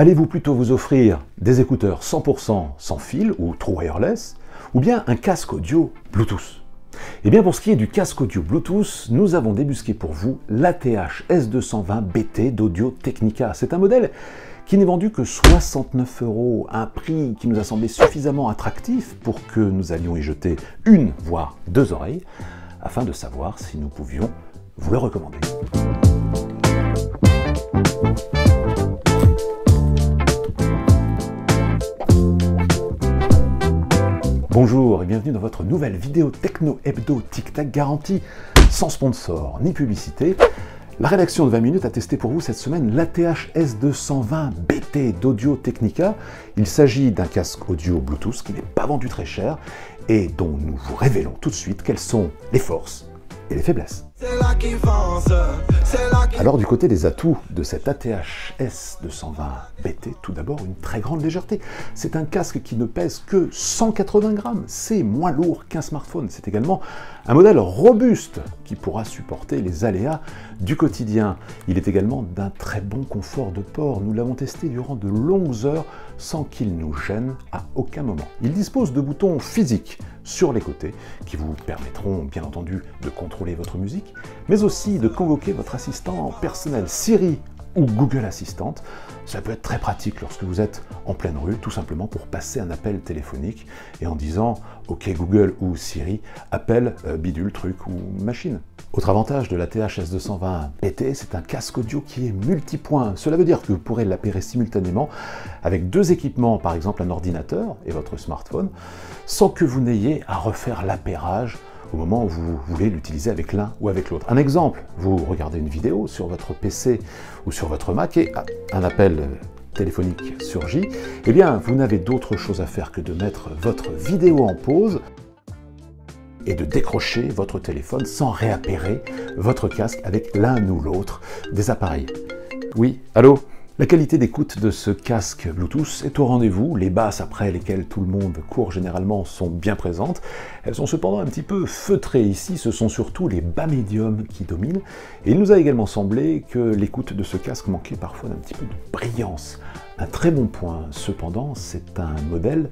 Allez-vous plutôt vous offrir des écouteurs 100% sans fil ou True Wireless, ou bien un casque audio Bluetooth? Eh bien pour ce qui est du casque audio Bluetooth, nous avons débusqué pour vous l'ATH S220 BT d'Audio Technica. C'est un modèle qui n'est vendu que 69 €, un prix qui nous a semblé suffisamment attractif pour que nous allions y jeter une, voire deux oreilles, afin de savoir si nous pouvions vous le recommander. Bonjour et bienvenue dans votre nouvelle vidéo Techno Hebdo Tic Tac garantie sans sponsor ni publicité. La rédaction de 20 minutes a testé pour vous cette semaine l'ATH S220 BT d'Audio Technica. Il s'agit d'un casque audio Bluetooth qui n'est pas vendu très cher et dont nous vous révélons tout de suite quelles sont les forces et les faiblesses. Alors du côté des atouts de cet ATH S220 BT, tout d'abord une très grande légèreté. C'est un casque qui ne pèse que 180 grammes, c'est moins lourd qu'un smartphone. C'est également un modèle robuste qui pourra supporter les aléas du quotidien. Il est également d'un très bon confort de port. Nous l'avons testé durant de longues heures sans qu'il nous gêne à aucun moment. Il dispose de boutons physiques sur les côtés qui vous permettront bien entendu de contrôler votre musique, mais aussi de convoquer votre assistant personnel Siri ou Google Assistant. Ça peut être très pratique lorsque vous êtes en pleine rue, tout simplement pour passer un appel téléphonique et en disant « Ok Google » ou « Siri, appelle bidule, truc ou machine ». Autre avantage de l'ATH S220 BT, c'est un casque audio qui est multipoint. Cela veut dire que vous pourrez l'appairer simultanément avec deux équipements, par exemple un ordinateur et votre smartphone, sans que vous n'ayez à refaire l'appairage au moment où vous voulez l'utiliser avec l'un ou avec l'autre. Un exemple, vous regardez une vidéo sur votre PC ou sur votre Mac et un appel téléphonique surgit, eh bien vous n'avez d'autre chose à faire que de mettre votre vidéo en pause et de décrocher votre téléphone sans réappairer votre casque avec l'un ou l'autre des appareils. Oui, allô ? La qualité d'écoute de ce casque Bluetooth est au rendez-vous. Les basses après lesquelles tout le monde court généralement sont bien présentes. Elles sont cependant un petit peu feutrées ici. Ce sont surtout les bas médiums qui dominent. Et il nous a également semblé que l'écoute de ce casque manquait parfois d'un petit peu de brillance. Un très bon point, cependant, c'est un modèle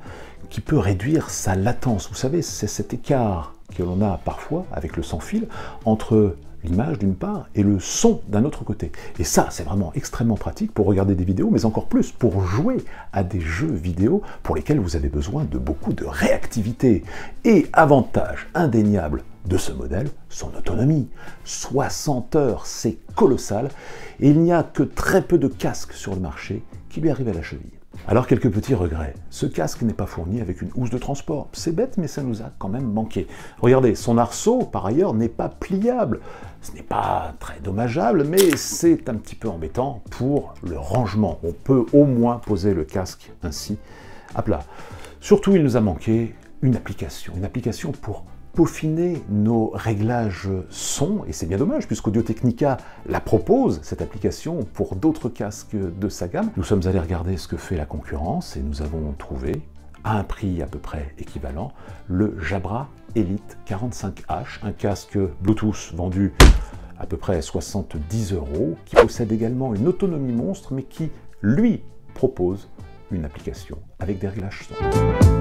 qui peut réduire sa latence. Vous savez, c'est cet écart que l'on a parfois avec le sans-fil entre l'image d'une part et le son d'un autre côté. Et ça, c'est vraiment extrêmement pratique pour regarder des vidéos, mais encore plus pour jouer à des jeux vidéo pour lesquels vous avez besoin de beaucoup de réactivité. Et avantage indéniable de ce modèle, son autonomie. 60 heures, c'est colossal, et il n'y a que très peu de casques sur le marché qui lui arrivent à la cheville. Alors quelques petits regrets. Ce casque n'est pas fourni avec une housse de transport. C'est bête, mais ça nous a quand même manqué. Regardez, son arceau, par ailleurs, n'est pas pliable. Ce n'est pas très dommageable, mais c'est un petit peu embêtant pour le rangement. On peut au moins poser le casque ainsi à plat. Surtout, il nous a manqué une application pour peaufiner nos réglages son, et c'est bien dommage puisqu'Audio Technica la propose, cette application, pour d'autres casques de sa gamme. Nous sommes allés regarder ce que fait la concurrence et nous avons trouvé, à un prix à peu près équivalent, le Jabra Elite 45H, un casque Bluetooth vendu à peu près 70 €, qui possède également une autonomie monstre, mais qui, lui, propose une application avec des réglages son.